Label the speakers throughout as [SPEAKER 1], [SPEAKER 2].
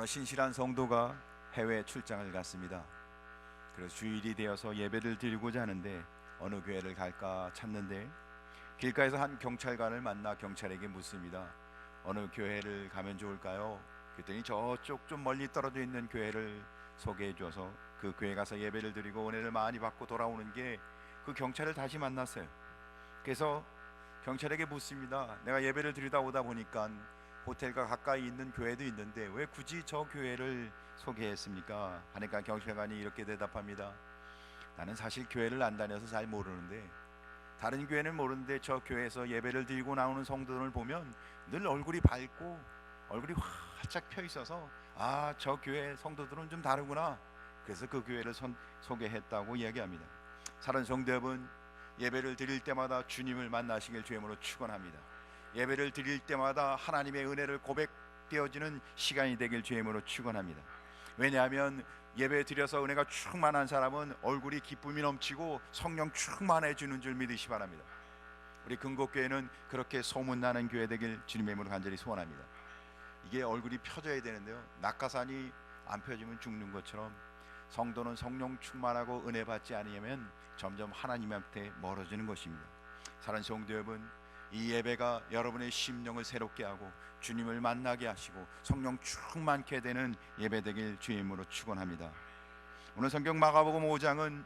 [SPEAKER 1] 신실한 성도가 해외 출장을 갔습니다. 그래서 주일이 되어서 예배를 드리고자 하는데 어느 교회를 갈까 찾는데 길가에서 한 경찰관을 만나 경찰에게 묻습니다. 어느 교회를 가면 좋을까요? 그랬더니 저쪽 좀 멀리 떨어져 있는 교회를 소개해 줘서 그 교회 가서 예배를 드리고 은혜를 많이 받고 돌아오는 게 그 경찰을 다시 만났어요. 그래서 경찰에게 묻습니다. 내가 예배를 드리다 오다 보니까 호텔과 가까이 있는 교회도 있는데 왜 굳이 저 교회를 소개했습니까? 하니까 경찰관이 이렇게 대답합니다. 나는 사실 교회를 안 다녀서 잘 모르는데, 다른 교회는 모르는데 저 교회에서 예배를 드리고 나오는 성도들을 보면 늘 얼굴이 밝고 얼굴이 활짝 펴 있어서 아, 저 교회 성도들은 좀 다르구나. 그래서 그 교회를 소개했다고 이야기합니다. 사랑하는 성도 여러분, 예배를 드릴 때마다 주님을 만나시길 주님으로 축원합니다. 예배를 드릴 때마다 하나님의 은혜를 고백되어지는 시간이 되길 주님으로 축원합니다. 왜냐하면 예배 드려서 은혜가 충만한 사람은 얼굴이 기쁨이 넘치고 성령 충만해지는 줄 믿으시 바랍니다. 우리 근곡교회는 그렇게 소문나는 교회 되길 주님의 이름으로 간절히 소원합니다. 이게 얼굴이 펴져야 되는데요, 낙하산이 안 펴지면 죽는 것처럼 성도는 성령 충만하고 은혜 받지 않으면 점점 하나님한테 멀어지는 것입니다. 사랑하는 성도 여러분, 이 예배가 여러분의 심령을 새롭게 하고 주님을 만나게 하시고 성령 충만케 되는 예배 되길 주님으로 축원합니다. 오늘 성경 마가복음 5장은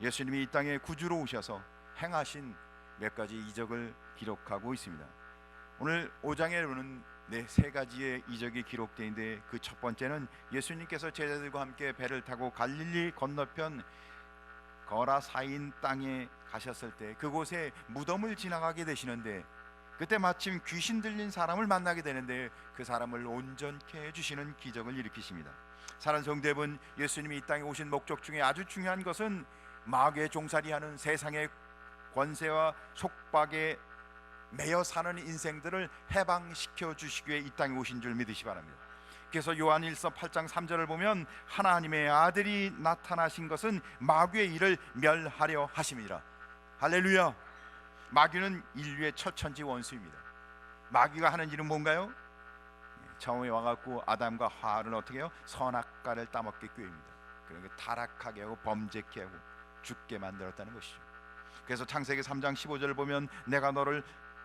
[SPEAKER 1] 예수님이 이 땅에 구주로 오셔서 행하신 몇 가지 이적을 기록하고 있습니다. 오늘 5장에는 세 가지의 이적이 기록되어 있는데 그 첫 번째는 예수님께서 제자들과 함께 배를 타고 갈릴리 건너편 거라사인 땅에 가셨을 때 그곳에 무덤을 지나가게 되시는데, 그때 마침 귀신 들린 사람을 만나게 되는데 그 사람을 온전케 해주시는 기적을 일으키십니다. 사랑하는 성도 여러분, 예수님이 이 땅에 오신 목적 중에 아주 중요한 것은 마귀의 종살이하는 세상의 권세와 속박에 매여 사는 인생들을 해방시켜 주시기 위해 이 땅에 오신 줄 믿으시 바랍니다. 그래서 요한일서 8장 3절을 보면 하나님의 아들이 나타나신 것은 마귀의 일을 멸하려 하심이라. 할렐루야. 마귀는 인류의 처천지 원수입니다. 마귀가 하는 일은 뭔가요? 처음에 와갖고 아담과 하와를 어떻게 해요? 선악과를 따먹게 꾀입니다. 그러니까 타락하게 하고 범죄케 하고 죽게 만들었다는 것이죠. 그래서 창세기 3장 15절을 보면 내가 너를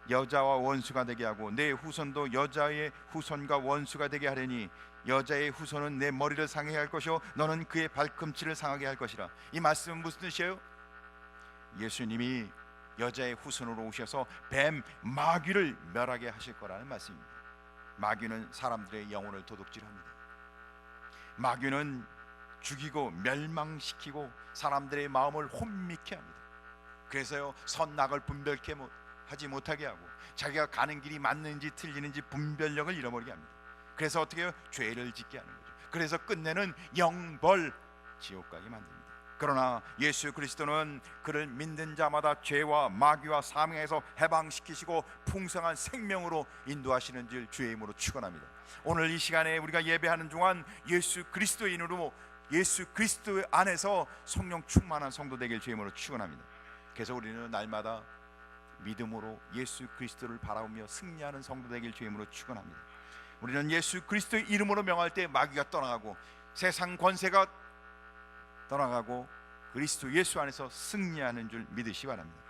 [SPEAKER 1] 여자와 원수가 되게 하고 내 후손도 여자의 후손과 원수가 되게 하려니 여자의 후손은 내 머리를 상하게 할 것이요 너는 그의 발꿈치를 상하게 할 것이라. 이 말씀은 무슨 뜻이에요? 예수님이 여자의 후손으로 오셔서 뱀 마귀를 멸하게 하실 거라는 말씀입니다. 마귀는 사람들의 영혼을 도둑질합니다. 마귀는 죽이고 멸망시키고 사람들의 마음을 혼미케 합니다. 그래서요, 선악을 분별케 하지 못하게 하고 자기가 가는 길이 맞는지 틀리는지 분별력을 잃어버리게 합니다. 그래서 어떻게 해요? 죄를 짓게 하는 거죠. 그래서 끝내는 영벌 지옥 가게 만듭니다. 그러나 예수 그리스도는 그를 믿는 자마다 죄와 마귀와 사망에서 해방시키시고 풍성한 생명으로 인도하시는 줄 주의 이름으로 축원합니다. 오늘 이 시간에 우리가 예배하는 동안 예수 그리스도인으로 예수 그리스도 안에서 성령 충만한 성도 되길 주의 이름으로 축원합니다. 그래서 우리는 날마다 믿음으로 예수 그리스도를 바라보며 승리하는 성도 되길 주의 이름으로 축원합니다. 우리는 예수 그리스도의 이름으로 명할 때 마귀가 떠나가고 세상 권세가 떠나가고 그리스도 예수 안에서 승리하는 줄 믿으시 바랍니다.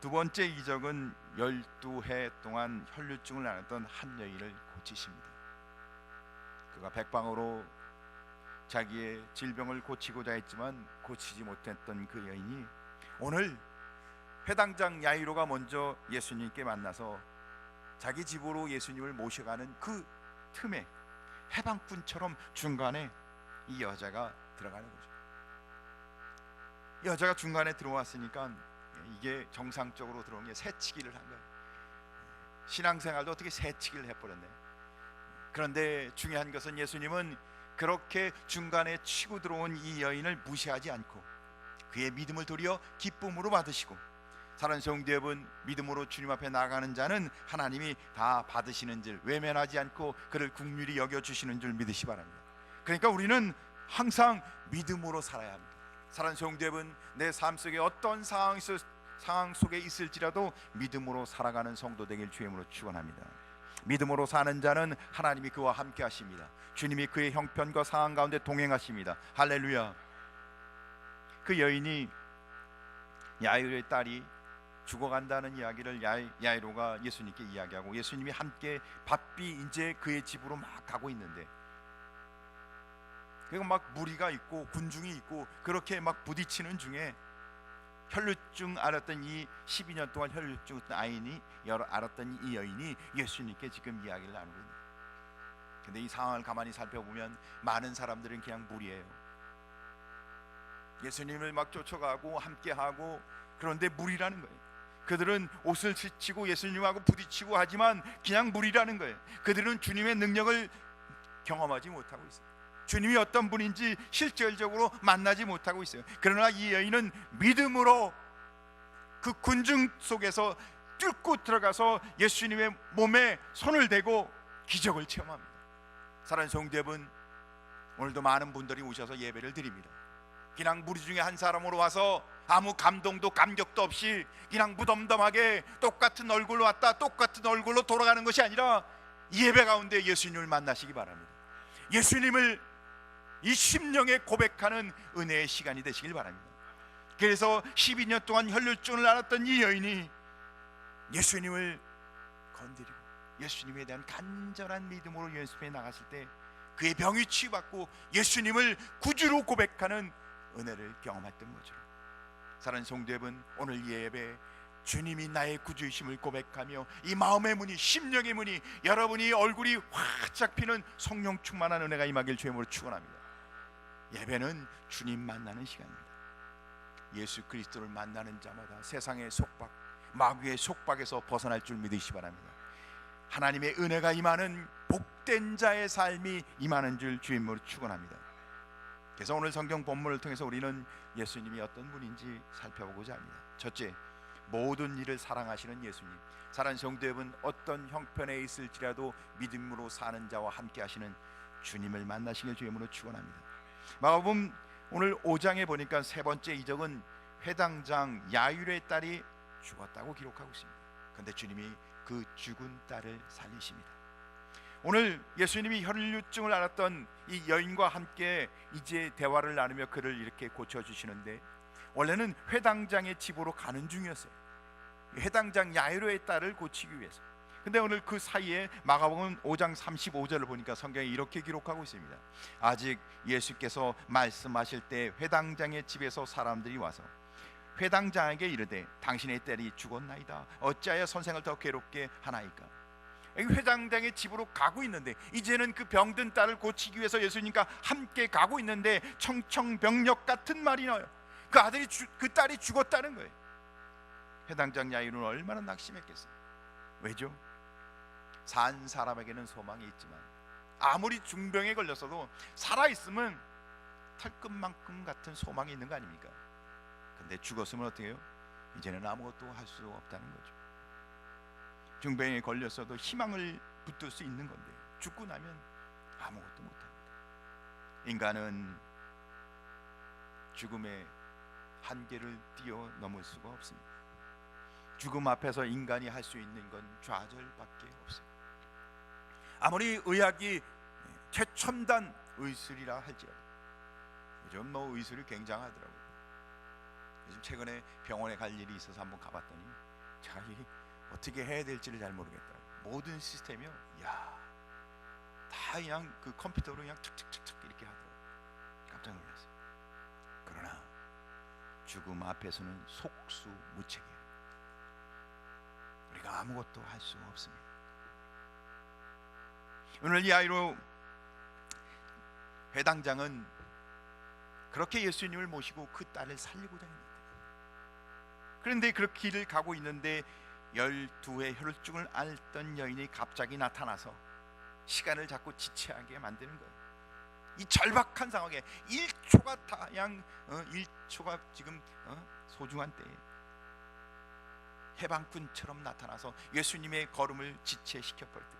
[SPEAKER 1] 두 번째 이적은 12해 동안 혈류증을 앓았던 한 여인을 고치십니다. 그가 백방으로 자기의 질병을 고치고자 했지만 고치지 못했던 그 여인이 오늘 회당장 야이로가 먼저 예수님께 만나서 자기 집으로 예수님을 모셔가는 그 틈에 해방꾼처럼 중간에 이 여자가 들어가는 거죠. 여자가 중간에 들어왔으니까 이게 정상적으로 들어온 게 새치기를 한 거예요. 신앙생활도 어떻게 새치기를 해버렸네. 그런데 중요한 것은 예수님은 그렇게 중간에 치고 들어온 이 여인을 무시하지 않고 그의 믿음을 도리어 기쁨으로 받으시고, 사랑하는 성도 여러분, 믿음으로 주님 앞에 나가는 자는 하나님이 다 받으시는 줄, 외면하지 않고 그를 긍휼히 여겨주시는 줄 믿으시 바랍니다. 그러니까 우리는 항상 믿음으로 살아야 합니다. 사랑하는 성도 여러분, 내 삶 속에 어떤 상황 속에 있을지라도 믿음으로 살아가는 성도 되길 주의 이름으로 축원합니다. 믿음으로 사는 자는 하나님이 그와 함께 하십니다. 주님이 그의 형편과 상황 가운데 동행하십니다. 할렐루야. 그 여인이 야이로의 딸이 죽어간다는 이야기를 야이로가 예수님께 이야기하고, 예수님이 함께 바삐 이제 그의 집으로 막 가고 있는데, 그리고 막 무리가 있고 군중이 있고 그렇게 막 부딪히는 중에 혈루증 앓았던 이 12년 동안 혈루증 앓았던 이 여인이 예수님께 지금 이야기를 나누고 있는 거예요. 근데 이 상황을 가만히 살펴보면 많은 사람들은 그냥 무리예요. 예수님을 막 쫓아가고 함께하고, 그런데 무리라는 거예요. 그들은 옷을 스치고 예수님하고 부딪히고 하지만 그냥 무리라는 거예요. 그들은 주님의 능력을 경험하지 못하고 있어요. 주님이 어떤 분인지 실질적으로 만나지 못하고 있어요. 그러나 이 여인은 믿음으로 그 군중 속에서 뚫고 들어가서 예수님의 몸에 손을 대고 기적을 체험합니다. 사랑하는 성도 여러분, 오늘도 많은 분들이 오셔서 예배를 드립니다. 그냥 무리 중에 한 사람으로 와서 아무 감동도 감격도 없이 그냥 무덤덤하게 똑같은 얼굴로 왔다 똑같은 얼굴로 돌아가는 것이 아니라, 이 예배 가운데 예수님을 만나시기 바랍니다. 예수님을 이 심령에 고백하는 은혜의 시간이 되시길 바랍니다. 그래서 12년 동안 혈루증을 앓았던 이 여인이 예수님을 건드리고 예수님에 대한 간절한 믿음으로 예수님에 나갔을 때 그의 병이 치유받고 예수님을 구주로 고백하는 은혜를 경험했던 거죠. 사랑하는 성도 여러분, 오늘 이 예배 주님이 나의 구주이심을 고백하며 이 마음의 문이, 심령의 문이, 여러분이 얼굴이 활짝 피는 성령 충만한 은혜가 임하길 주님으로 축원합니다. 예배는 주님 만나는 시간입니다. 예수 그리스도를 만나는 자마다 세상의 속박, 마귀의 속박에서 벗어날 줄 믿으시기 바랍니다. 하나님의 은혜가 임하는 복된 자의 삶이 임하는 줄 주님으로 축원합니다. 그래서 오늘 성경 본문을 통해서 우리는 예수님이 어떤 분인지 살펴보고자 합니다. 첫째, 모든 일을 사랑하시는 예수님. 사랑하는 성도 여러분, 어떤 형편에 있을지라도 믿음으로 사는 자와 함께 하시는 주님을 만나시길 주님으로 축원합니다. 마가복음 오늘 5장에 보니까 세 번째 이적은 회당장 야이로의 딸이 죽었다고 기록하고 있습니다. 그런데 주님이 그 죽은 딸을 살리십니다. 오늘 예수님이 혈루증을 앓았던 이 여인과 함께 이제 대화를 나누며 그를 이렇게 고쳐주시는데, 원래는 회당장의 집으로 가는 중이었어요. 회당장 야이로의 딸을 고치기 위해서. 근데 오늘 그 사이에 마가복음 5장 35절을 보니까 성경에 이렇게 기록하고 있습니다. 아직 예수께서 말씀하실 때 회당장의 집에서 사람들이 와서 회당장에게 이르되 당신의 딸이 죽었나이다. 어찌하여 선생을 더 괴롭게 하나이까. 회당장의 집으로 가고 있는데, 이제는 그 병든 딸을 고치기 위해서 예수님과 함께 가고 있는데 청청병력 같은 말이 나요. 그 딸이 죽었다는 거예요. 회당장 야이로는 얼마나 낙심했겠어요. 왜죠? 산 사람에게는 소망이 있지만 아무리 중병에 걸렸어도 살아있으면 털끝만큼 같은 소망이 있는 거 아닙니까? 근데 죽었으면 어떻게 해요? 이제는 아무것도 할 수 없다는 거죠. 중병에 걸렸어도 희망을 붙들 수 있는 건데 죽고 나면 아무것도 못합니다. 인간은 죽음의 한계를 뛰어넘을 수가 없습니다. 죽음 앞에서 인간이 할 수 있는 건 좌절밖에 없어요. 아무리 의학이 최첨단 의술이라 할지라도, 요즘 의술이 굉장하더라고요. 요즘 최근에 병원에 갈 일이 있어서 한번 가봤더니 제가 어떻게 해야 될지를 잘 모르겠더라고요. 모든 시스템이요, 다 그냥 그 컴퓨터로 그냥 툭툭툭툭 이렇게 하더라고요. 깜짝 놀랐어요. 그러나 죽음 앞에서는 속수무책이에요. 우리가 아무것도 할 수 없습니다. 오늘 이 야이로 회당장은 그렇게 예수님을 모시고 그 딸을 살리고자 했는데, 그런데 그 길을 가고 있는데 12의 혈루증을 앓던 여인이 갑자기 나타나서 시간을 자꾸 지체하게 만드는 거예요. 이 절박한 상황에 1초가 다양 1초가 지금 소중한 때에 해방꾼처럼 나타나서 예수님의 걸음을 지체시켜버릴 때,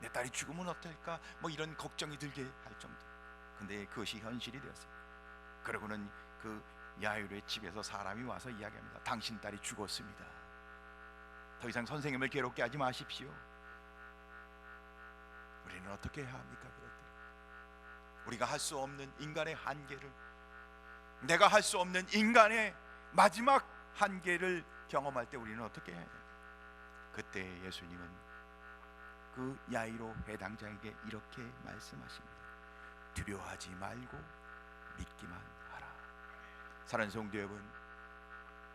[SPEAKER 1] 내 딸이 죽으면 어떨까 이런 걱정이 들게 할 정도. 근데 그것이 현실이 되었어요. 그러고는 그 야이로의 집에서 사람이 와서 이야기합니다. 당신 딸이 죽었습니다. 더 이상 선생님을 괴롭게 하지 마십시오. 우리는 어떻게 해야 합니까? 그럴 때 우리가 할 수 없는 인간의 한계를, 내가 할 수 없는 인간의 마지막 한계를 경험할 때 우리는 어떻게 해야 돼요? 그때 예수님은 그 야이로 회당장에게 이렇게 말씀하십니다. 두려워하지 말고 믿기만 하라. 사랑하는 성도 여러분,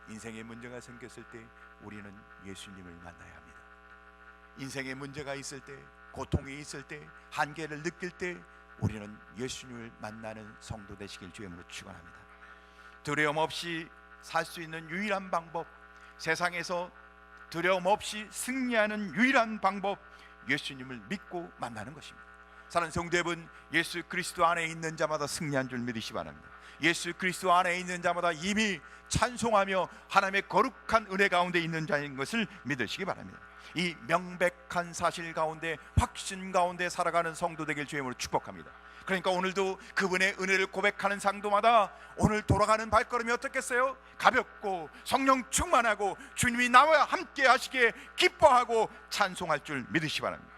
[SPEAKER 1] 인생에 문제가 생겼을 때 우리는 예수님을 만나야 합니다. 인생에 문제가 있을 때, 고통이 있을 때, 한계를 느낄 때 우리는 예수님을 만나는 성도 되시길 주님으로 축원합니다. 두려움 없이 살 수 있는 유일한 방법, 세상에서 두려움 없이 승리하는 유일한 방법, 예수님을 믿고 만나는 것입니다. 사랑하는 성도 여러분, 예수 그리스도 안에 있는 자마다 승리한 줄 믿으시기 바랍니다. 예수 그리스도 안에 있는 자마다 이미 찬송하며 하나님의 거룩한 은혜 가운데 있는 자인 것을 믿으시기 바랍니다. 이 명백한 사실 가운데, 확신 가운데 살아가는 성도 되길 주님으로 축복합니다. 그러니까 오늘도 그분의 은혜를 고백하는 상도마다 오늘 돌아가는 발걸음이 어떻겠어요? 가볍고 성령 충만하고 주님이 나와 함께 하시기에 기뻐하고 찬송할 줄 믿으시기 바랍니다.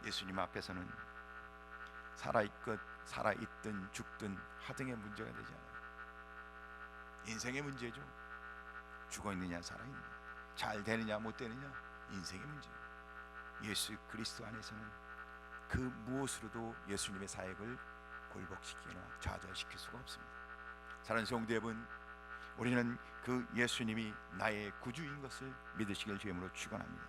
[SPEAKER 1] 예수님 앞에서는 살아있든 죽든 하등의 문제가 되지 않아요. 인생의 문제죠. 죽어있느냐 살아있느냐, 잘 되느냐 못 되느냐, 인생의 문제예요. 예수 그리스도 안에서는 그 무엇으로도 예수님의 사역을 굴복시키거나 좌절시킬 수가 없습니다. 사랑하는 성도 여러분, 우리는 그 예수님이 나의 구주인 것을 믿으시길 주님으로 축원합니다.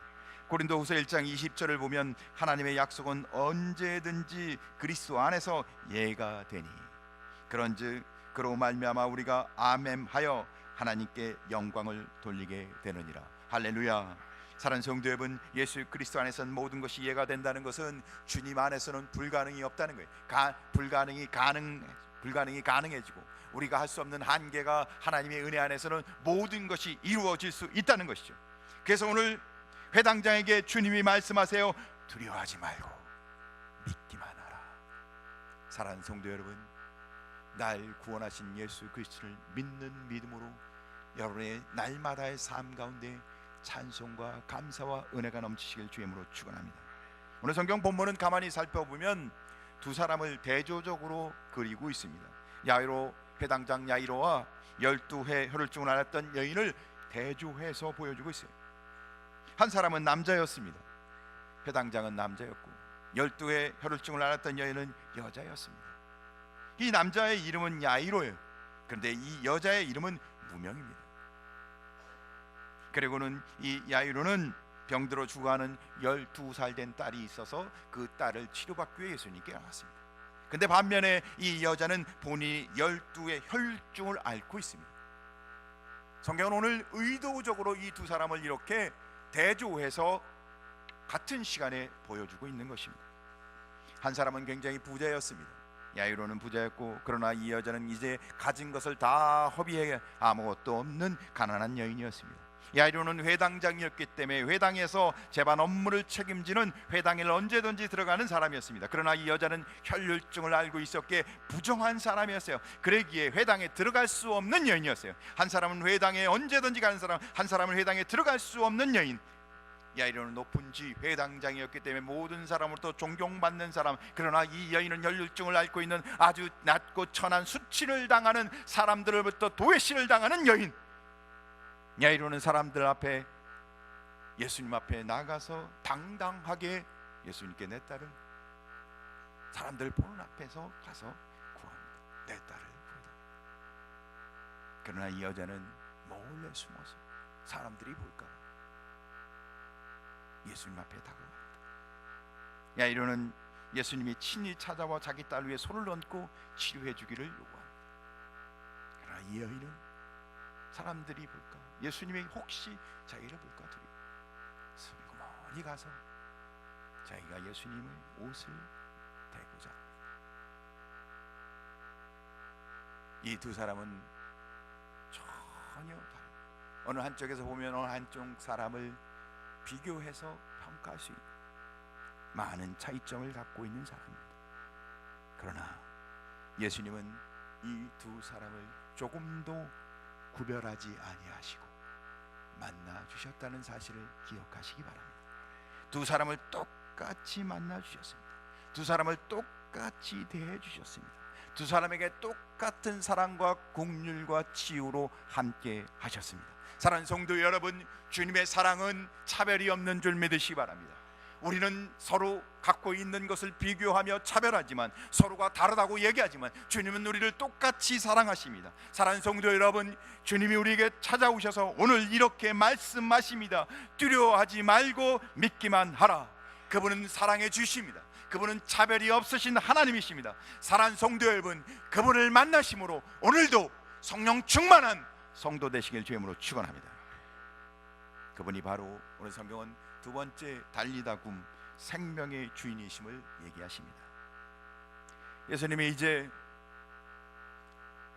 [SPEAKER 1] 고린도후서 1장 20절을 보면 하나님의 약속은 언제든지 그리스도 안에서 예가 되니 그런즉 그로 말미암아 우리가 아멘하여 하나님께 영광을 돌리게 되느니라. 할렐루야. 사랑하는 성도 여러분, 예수 그리스도 안에서는 모든 것이 이해가 된다는 것은 주님 안에서는 불가능이 없다는 거예요. 불가능이 가능해지고 우리가 할 수 없는 한계가 하나님의 은혜 안에서는 모든 것이 이루어질 수 있다는 것이죠. 그래서 오늘 회당장에게 주님이 말씀하세요. 두려워하지 말고 믿기만 하라. 사랑하는 성도 여러분, 날 구원하신 예수 그리스도를 믿는 믿음으로 여러분의 날마다의 삶 가운데 찬송과 감사와 은혜가 넘치시길 주님으로 축원합니다. 오늘 성경 본문은 가만히 살펴보면 두 사람을 대조적으로 그리고 있습니다. 야이로, 회당장 야이로와 12해 혈루증을 앓았던 여인을 대조해서 보여주고 있어요. 한 사람은 남자였습니다. 회당장은 남자였고 12해 혈루증을 앓았던 여인은 여자였습니다. 이 남자의 이름은 야이로예요. 그런데 이 여자의 이름은 무명입니다. 그리고는 이 야이로는 병들어 죽어가는 12살 된 딸이 있어서 그 딸을 치료받기 위해 예수님께 나왔습니다. 근데 반면에 이 여자는 본인이 12의 혈증을 앓고 있습니다. 성경은 오늘 의도적으로 이 두 사람을 이렇게 대조해서 같은 시간에 보여주고 있는 것입니다. 한 사람은 굉장히 부자였습니다. 야이로는 부자였고, 그러나 이 여자는 이제 가진 것을 다 허비해 아무것도 없는 가난한 여인이었습니다. 야이로는 회당장이었기 때문에 회당에서 재반 업무를 책임지는 회당에 언제든지 들어가는 사람이었습니다. 그러나 이 여자는 혈류증을 앓고 있었기에 부정한 사람이었어요. 그러기에 회당에 들어갈 수 없는 여인이었어요. 한 사람은 회당에 언제든지 가는 사람, 한 사람은 회당에 들어갈 수 없는 여인. 야이로는 높은 지 회당장이었기 때문에 모든 사람으로부터 존경받는 사람, 그러나 이 여인은 혈류증을 앓고 있는 아주 낮고 천한 수치를 당하는 사람들로부터 도외시를 당하는 여인. 야이로는 사람들 앞에, 예수님 앞에 나가서 당당하게 예수님께 내 딸을, 사람들 보는 앞에서 가서 구합니다. 내 딸을 구해라. 그러나 이 여자는 몰래 숨어서 사람들이 볼까 예수님 앞에 다가갑니다. 야이로는 예수님이 친히 찾아와 자기 딸 위에 손을 얹고 치료해 주기를 요구합니다. 그러나 이 여인은 사람들이 볼까, 예수님이 혹시 자기를 볼까 두려워 슬그머니 가서 자기가 예수님의 옷을 대고자. 이 두 사람은 전혀 다른, 어느 한쪽에서 보면 어느 한쪽 사람을 비교해서 평가할 수 있는 많은 차이점을 갖고 있는 사람입니다. 그러나 예수님은 이 두 사람을 조금도 구별하지 아니하시고 만나 주셨다는 사실을 기억하시기 바랍니다. 두 사람을 똑같이 만나 주셨습니다. 두 사람을 똑같이 대해 주셨습니다. 두 사람에게 똑같은 사랑과 긍휼과 치유로 함께 하셨습니다. 사랑하는 성도 여러분, 주님의 사랑은 차별이 없는 줄 믿으시기 바랍니다. 우리는 서로 갖고 있는 것을 비교하며 차별하지만, 서로가 다르다고 얘기하지만, 주님은 우리를 똑같이 사랑하십니다. 사랑하는 성도 여러분, 주님이 우리에게 찾아오셔서 오늘 이렇게 말씀하십니다. 두려워하지 말고 믿기만 하라. 그분은 사랑해 주십니다. 그분은 차별이 없으신 하나님이십니다. 사랑하는 성도 여러분, 그분을 만나심으로 오늘도 성령 충만한 성도 되시길 주님으로 축원합니다. 그분이 바로 오늘 성경은 두 번째 달리다 굼, 생명의 주인이심을 얘기하십니다. 예수님이 이제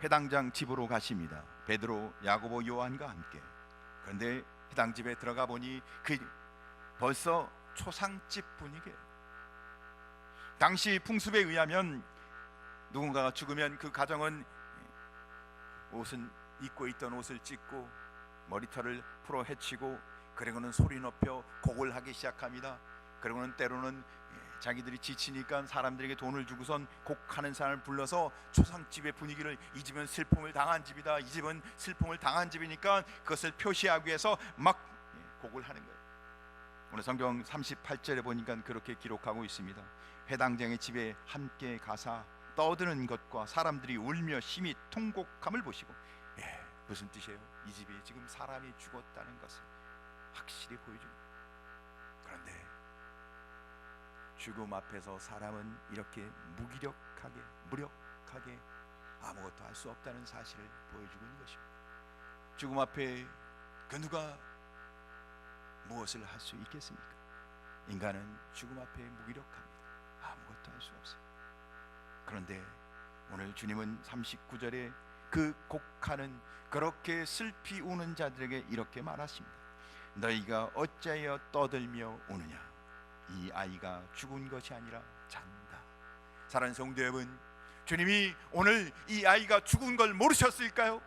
[SPEAKER 1] 회당장 집으로 가십니다. 베드로, 야고보, 요한과 함께. 그런데 회당 집에 들어가 보니 벌써 초상집 분위기예요. 당시 풍습에 의하면 누군가가 죽으면 그 가정은 옷은 입고 있던 옷을 찢고 머리털을 풀어 헤치고, 그리고는 소리 높여 곡을 하기 시작합니다. 그리고는 때로는 자기들이 지치니까 사람들에게 돈을 주고선 곡하는 사람을 불러서 초상집의 분위기를, 이 집은 슬픔을 당한 집이다, 이 집은 슬픔을 당한 집이니까 그것을 표시하기 위해서 막 곡을 하는 거예요. 오늘 성경 38절에 보니까 그렇게 기록하고 있습니다. 회당장의 집에 함께 가사 떠드는 것과 사람들이 울며 심히 통곡함을 보시고, 무슨 뜻이에요? 이 집이 지금 사람이 죽었다는 것을 확실히 보여줍니다. 그런데 죽음 앞에서 사람은 이렇게 무력하게 아무것도 할 수 없다는 사실을 보여주고 있는 것입니다. 죽음 앞에 그 누가 무엇을 할 수 있겠습니까? 인간은 죽음 앞에 무기력합니다. 아무것도 할 수 없어요. 그런데 오늘 주님은 39절에 그 곡하는, 그렇게 슬피 우는 자들에게 이렇게 말하십니다. 너희가 어찌하여 떠들며 우느냐? 이 아이가 죽은 것이 아니라 잔다. 사랑하는 성도 여러분, 주님이 오늘 이 아이가 죽은 걸 모르셨을까요?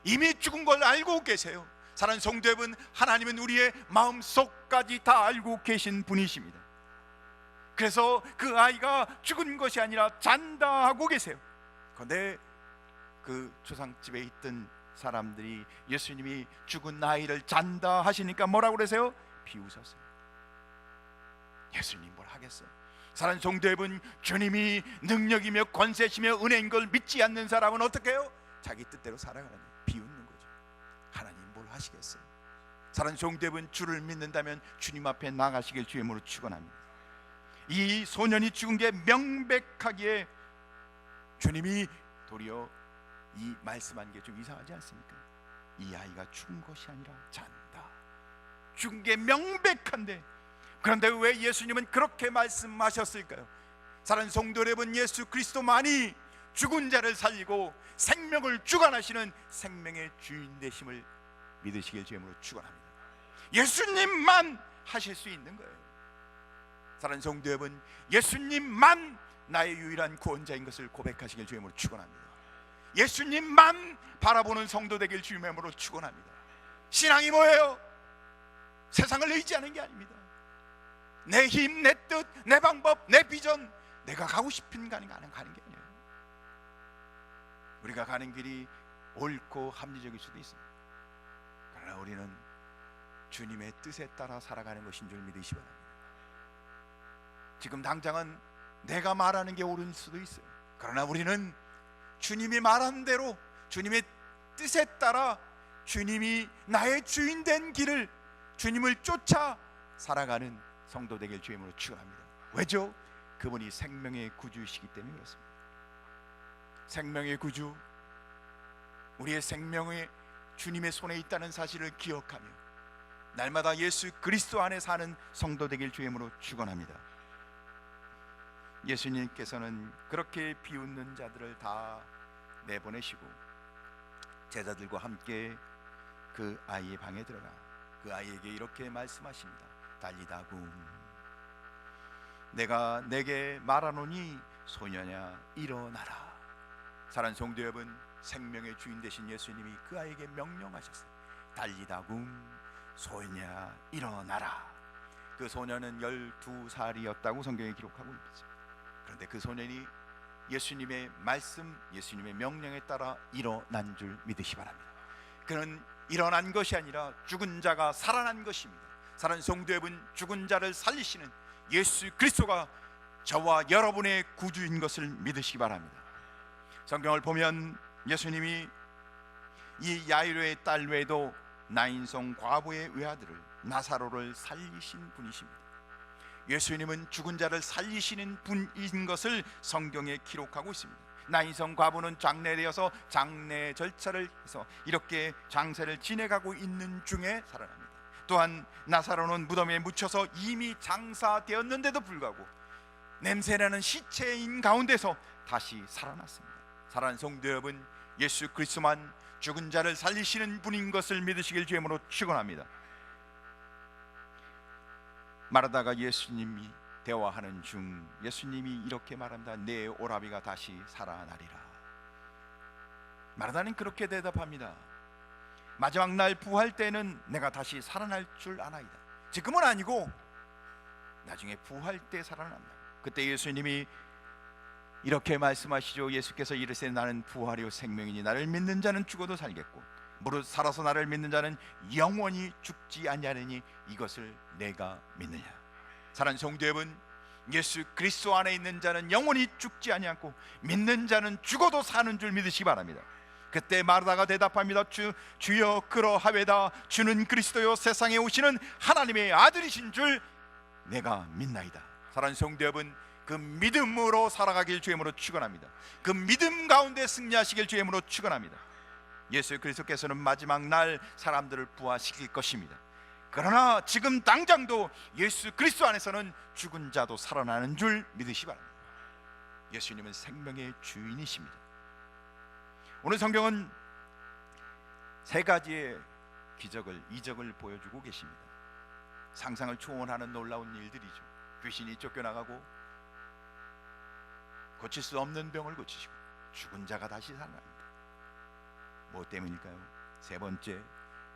[SPEAKER 1] 이미 죽은 걸 알고 계세요. 사랑하는 성도 여러분, 하나님은 우리의 마음속까지 다 알고 계신 분이십니다. 그래서 그 아이가 죽은 것이 아니라 잔다 하고 계세요. 그런데 그 초상집에 있던 사람들이 예수님이 죽은 아이를 잔다 하시니까 뭐라고 그러세요? 비웃었어요. 예수님 뭘 하겠어요? 사랑하는 성도 여러분, 주님이 능력이며 권세시며 은혜인 걸 믿지 않는 사람은 어떻게 해요? 자기 뜻대로 살아가는 거예요. 비웃는 거죠. 하나님 뭘 하시겠어요? 사랑하는 성도 여러분, 주를 믿는다면 주님 앞에 나가시길 주님으로 축원합니다. 이 소년이 죽은 게 명백하기에 주님이 도리어 이 말씀한 게 좀 이상하지 않습니까? 이 아이가 죽은 것이 아니라 잔다. 죽은 게 명백한데, 그런데 왜 예수님은 그렇게 말씀하셨을까요? 사랑하는 성도 여러분, 예수 그리스도만이 죽은 자를 살리고 생명을 주관하시는 생명의 주인 되심을 믿으시길 주님으로 축원합니다. 예수님만 하실 수 있는 거예요. 사랑하는 성도 여러분, 예수님만 나의 유일한 구원자인 것을 고백하시길 주님으로 축원합니다. 예수님만 바라보는 성도 되길 주님으로 축원합니다. 신앙이 뭐예요? 세상을 의지하는 게 아닙니다. 내 힘, 내 뜻, 내 방법, 내 비전, 내가 가고 싶은 가는 게 아니에요. 우리가 가는 길이 옳고 합리적일 수도 있습니다. 그러나 우리는 주님의 뜻에 따라 살아가는 것인 줄 믿으시기 바랍니다. 지금 당장은 내가 말하는 게 옳을 수도 있어요. 그러나 우리는 주님이 말한 대로, 주님의 뜻에 따라 주님이 나의 주인 된 길을, 주님을 쫓아 살아가는 성도 되길 주님으로 축원합니다. 왜죠? 그분이 생명의 구주이시기 때문에 그렇습니다. 생명의 구주, 우리의 생명이 주님의 손에 있다는 사실을 기억하며 날마다 예수 그리스도 안에 사는 성도 되길 주님으로 축원합니다. 예수님께서는 그렇게 비웃는 자들을 다 내보내시고 제자들과 함께 그 아이의 방에 들어가 그 아이에게 이렇게 말씀하십니다. 달리다 굼, 내가 내게 말하노니 소년아 일어나라. 사랑하는 성도 여러분, 생명의 주인 되신 예수님이 그 아이에게 명령하셨어요. 달리다 굼, 소년아 일어나라. 그 소년은 12살이었다고 성경에 기록하고 있습니다. 그런데 그 소년이 예수님의 말씀, 예수님의 명령에 따라 일어난 줄 믿으시 바랍니다. 그는 일어난 것이 아니라 죽은 자가 살아난 것입니다. 사랑하는 성도 여러분, 죽은 자를 살리시는 예수 그리스도가 저와 여러분의 구주인 것을 믿으시기 바랍니다. 성경을 보면 예수님이 이 야이로의 딸 외에도 나인성 과부의 외아들을 나사로를 살리신 분이십니다. 예수님은 죽은 자를 살리시는 분인 것을 성경에 기록하고 있습니다. 나인성 과부는 장례되어서 장례 절차를 해서 이렇게 장세를 지내가고 있는 중에 살아납니다. 또한 나사로는 무덤에 묻혀서 이미 장사되었는데도 불구하고 냄새나는 시체인 가운데서 다시 살아났습니다. 사랑하는 성도 여러분, 예수 그리스도만 죽은 자를 살리시는 분인 것을 믿으시길 주님으로 축원합니다. 마르다가 예수님이 대화하는 중 예수님이 이렇게 말합니다. 내 오라비가 다시 살아나리라. 마르다는 그렇게 대답합니다. 마지막 날 부활 때는 내가 다시 살아날 줄 아나이다. 지금은 아니고 나중에 부활 때 살아난다. 그때 예수님이 이렇게 말씀하시죠. 예수께서 이르시되 나는 부활이요 생명이니 나를 믿는 자는 죽어도 살겠고 무릇 살아서 나를 믿는 자는 영원히 죽지 아니하느니 이것을 내가 믿느냐. 사랑하는 성도 여러분, 예수 그리스도 안에 있는 자는 영원히 죽지 아니하고 믿는 자는 죽어도 사는 줄 믿으시기 바랍니다. 그때 마르다가 대답합니다. 주여 그러하외다. 주는 그리스도요 세상에 오시는 하나님의 아들이신 줄 내가 믿나이다. 사랑하는 성도 여러분, 그 믿음으로 살아가길 주님으로 축원합니다. 그 믿음 가운데 승리하시길 주님으로 축원합니다. 예수 그리스도께서는 마지막 날 사람들을 부활시킬 것입니다. 그러나 지금 당장도 예수 그리스도 안에서는 죽은 자도 살아나는 줄 믿으시기 바랍니다. 예수님은 생명의 주인이십니다. 오늘 성경은 세 가지의 기적을, 이적을 보여주고 계십니다. 상상을 초월하는 놀라운 일들이죠. 귀신이 쫓겨나가고 고칠 수 없는 병을 고치시고 죽은 자가 다시 살아납니다. 뭐 때문일까요? 세 번째,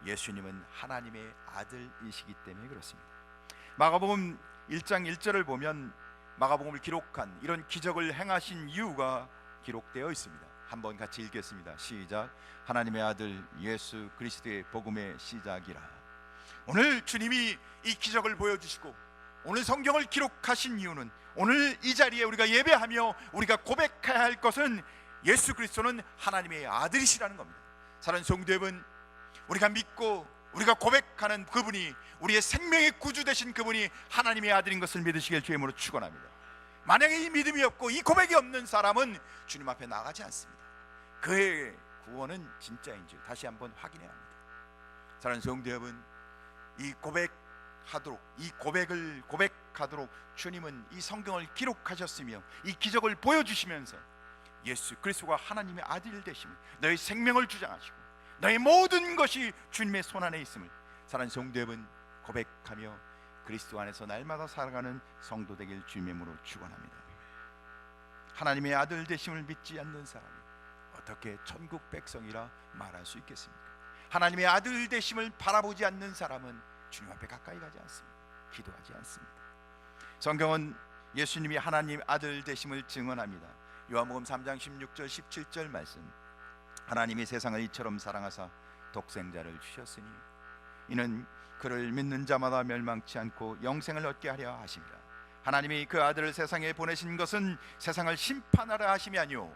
[SPEAKER 1] 예수님은 하나님의 아들이시기 때문에 그렇습니다. 마가복음 1장 1절을 보면 마가복음을 기록한 이런 기적을 행하신 이유가 기록되어 있습니다. 한번 같이 읽겠습니다. 시작. 하나님의 아들 예수 그리스도의 복음의 시작이라. 오늘 주님이 이 기적을 보여주시고 오늘 성경을 기록하신 이유는 오늘 이 자리에 우리가 예배하며 우리가 고백해야 할 것은 예수 그리스도는 하나님의 아들이시라는 겁니다. 사랑하는 성도 여러분, 우리가 믿고 우리가 고백하는 그분이 우리의 생명의 구주 되신 그분이 하나님의 아들인 것을 믿으시길 주님으로 축원합니다. 만약에 이 믿음이 없고 이 고백이 없는 사람은 주님 앞에 나가지 않습니다. 그의 구원은 진짜인지 다시 한번 확인해야 합니다. 사랑하는 성도 여러분, 이 고백하도록, 이 고백을 고백하도록 주님은 이 성경을 기록하셨으며 이 기적을 보여주시면서 예수 그리스도가 하나님의 아들 되심을, 너의 생명을 주장하시고 너의 모든 것이 주님의 손안에 있음을 사랑하는 성도 여러분 고백하며 그리스도 안에서 날마다 살아가는 성도 되길 주님의 이름으로 축원합니다. 하나님의 아들 되심을 믿지 않는 사람이 어떻게 천국 백성이라 말할 수 있겠습니까? 하나님의 아들 되심을 바라보지 않는 사람은 주님 앞에 가까이 가지 않습니다. 기도하지 않습니다. 성경은 예수님이 하나님 아들 되심을 증언합니다. 요한복음 3장 16절 17절 말씀, 하나님이 세상을 이처럼 사랑하사 독생자를 주셨으니 이는 그를 믿는 자마다 멸망치 않고 영생을 얻게 하려 하심이라. 하나님이 그 아들을 세상에 보내신 것은 세상을 심판하려 하심이 아니요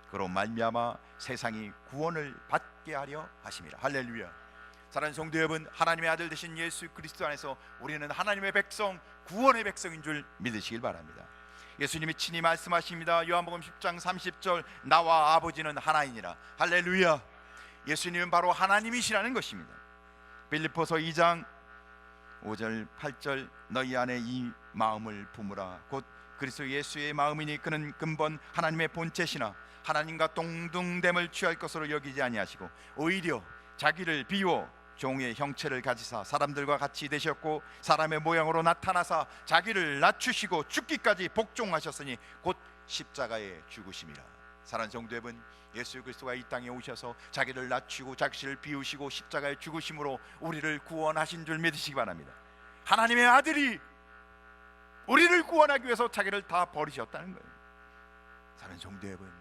[SPEAKER 1] 그로 말미암아 세상이 구원을 받게 하려 하심이라. 할렐루야. 사랑하는 성도 여러분, 하나님의 아들 되신 예수 그리스도 안에서 우리는 하나님의 백성, 구원의 백성인 줄 믿으시길 바랍니다. 예수님이 친히 말씀하십니다. 요한복음 10장 30절, 나와 아버지는 하나이니라. 할렐루야. 예수님은 바로 하나님이시라는 것입니다. 빌립보서 2장 5절 8절, 너희 안에 이 마음을 품으라. 곧 그리스도 예수의 마음이니 그는 근본 하나님의 본체시나 하나님과 동등됨을 취할 것으로 여기지 아니하시고 오히려 자기를 비워 종의 형체를 가지사 사람들과 같이 되셨고 사람의 모양으로 나타나사 자기를 낮추시고 죽기까지 복종하셨으니 곧 십자가에 죽으심이라. 사랑하는 성도 여러분, 예수 그리스도가 이 땅에 오셔서 자기를 낮추고 자기를 비우시고 십자가에 죽으심으로 우리를 구원하신 줄 믿으시기 바랍니다. 하나님의 아들이 우리를 구원하기 위해서 자기를 다 버리셨다는 거예요. 사랑하는 성도 여러분,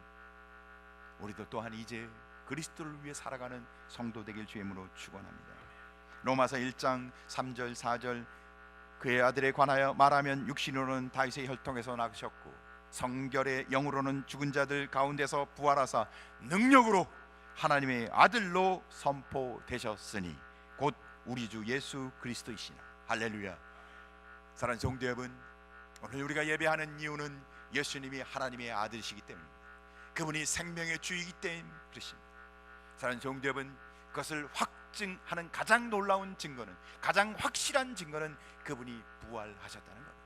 [SPEAKER 1] 우리도 또한 이제 그리스도를 위해 살아가는 성도 되길 주임으로 축원합니다. 로마서 1장 3절 4절 그의 아들에 관하여 말하면 육신으로는 다윗의 혈통에서 나셨고 성결의 영으로는 죽은 자들 가운데서 부활하사 능력으로 하나님의 아들로 선포되셨으니 곧 우리 주 예수 그리스도이시나. 할렐루야. 사랑하는 성도 여러분, 오늘 우리가 예배하는 이유는 예수님이 하나님의 아들이시기 때문입니다. 그분이 생명의 주이기 때문에 그러십니다. 사랑하는 성도 여러분, 그것을 확증하는 가장 놀라운 증거는, 가장 확실한 증거는 그분이 부활하셨다는 겁니다.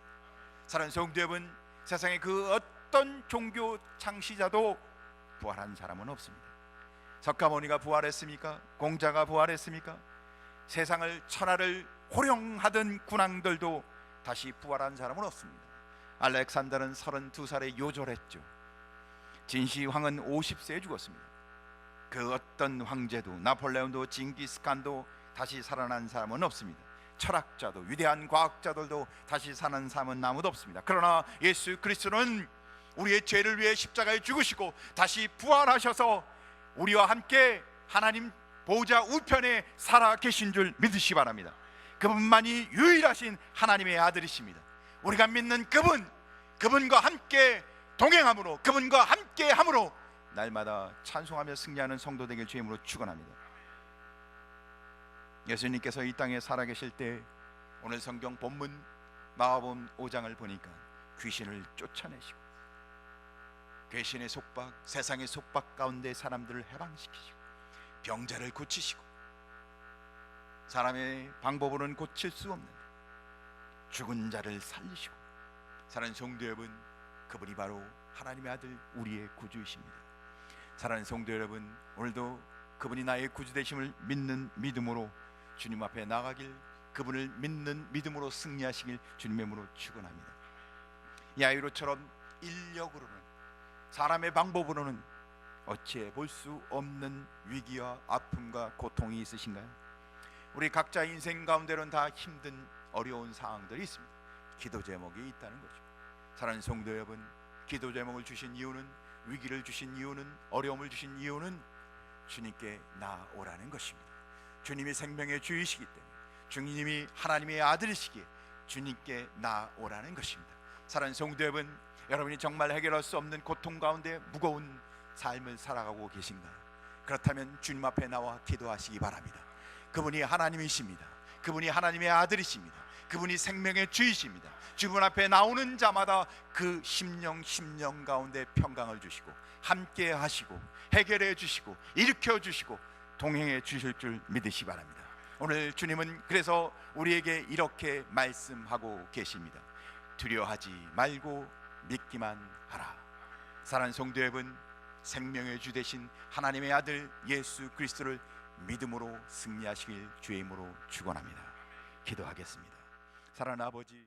[SPEAKER 1] 사랑하는 성도 여러분, 세상에 그 어떤 종교 창시자도 부활한 사람은 없습니다. 석가모니가 부활했습니까? 공자가 부활했습니까? 세상을 천하를 호령하던 군왕들도 다시 부활한 사람은 없습니다. 알렉산더는 32살에 요절했죠. 진시황은 50세에 죽었습니다. 그 어떤 황제도, 나폴레온도, 징기스칸도 다시 살아난 사람은 없습니다. 철학자도, 위대한 과학자들도 다시 사는 사람은 아무도 없습니다. 그러나 예수 그리스도는 우리의 죄를 위해 십자가에 죽으시고 다시 부활하셔서 우리와 함께 하나님 보좌 우편에 살아 계신 줄 믿으시기 바랍니다. 그분만이 유일하신 하나님의 아들이십니다. 우리가 믿는 그분과 함께 동행함으로, 그분과 함께함으로 날마다 찬송하며 승리하는 성도 되길 주임으로 축원합니다. 예수님께서 이 땅에 살아계실 때 오늘 성경 본문 마가복음 5장을 보니까 귀신을 쫓아내시고 귀신의 속박, 세상의 속박 가운데 사람들을 해방시키시고 병자를 고치시고 사람의 방법으로는 고칠 수 없는 죽은 자를 살리시고. 사랑하는 성도 여러분, 그분이 바로 하나님의 아들, 우리의 구주이십니다. 사랑하는 성도 여러분, 오늘도 그분이 나의 구주 되심을 믿는 믿음으로 주님 앞에 나가길, 그분을 믿는 믿음으로 승리하시길 주님의 이름으로 축원합니다. 야이로처럼 인력으로는, 사람의 방법으로는 어찌해 볼 수 없는 위기와 아픔과 고통이 있으신가요? 우리 각자 인생 가운데는 다 힘든 어려운 상황들이 있습니다. 기도 제목이 있다는 거죠. 사랑하는 성도 여러분, 기도 제목을 주신 이유는, 위기를 주신 이유는, 어려움을 주신 이유는 주님께 나오라는 것입니다. 주님이 생명의 주이시기 때문에, 주님이 하나님의 아들이시기에 주님께 나오라는 것입니다. 사랑하는 성도 여러분, 여러분이 정말 해결할 수 없는 고통 가운데 무거운 삶을 살아가고 계신가요? 그렇다면 주님 앞에 나와 기도하시기 바랍니다. 그분이 하나님이십니다. 그분이 하나님의 아들이십니다. 그분이 생명의 주이십니다. 주분 앞에 나오는 자마다 그 심령 가운데 평강을 주시고 함께 하시고 해결해 주시고 일으켜 주시고 동행해 주실 줄 믿으시기 바랍니다. 오늘 주님은 그래서 우리에게 이렇게 말씀하고 계십니다. 두려워하지 말고 믿기만 하라. 사랑하는 성도 여러분, 생명의 주 되신 하나님의 아들 예수 그리스도를 믿음으로 승리하시길 주의 이름으로 축원합니다. 기도하겠습니다. 사랑하는 아버지,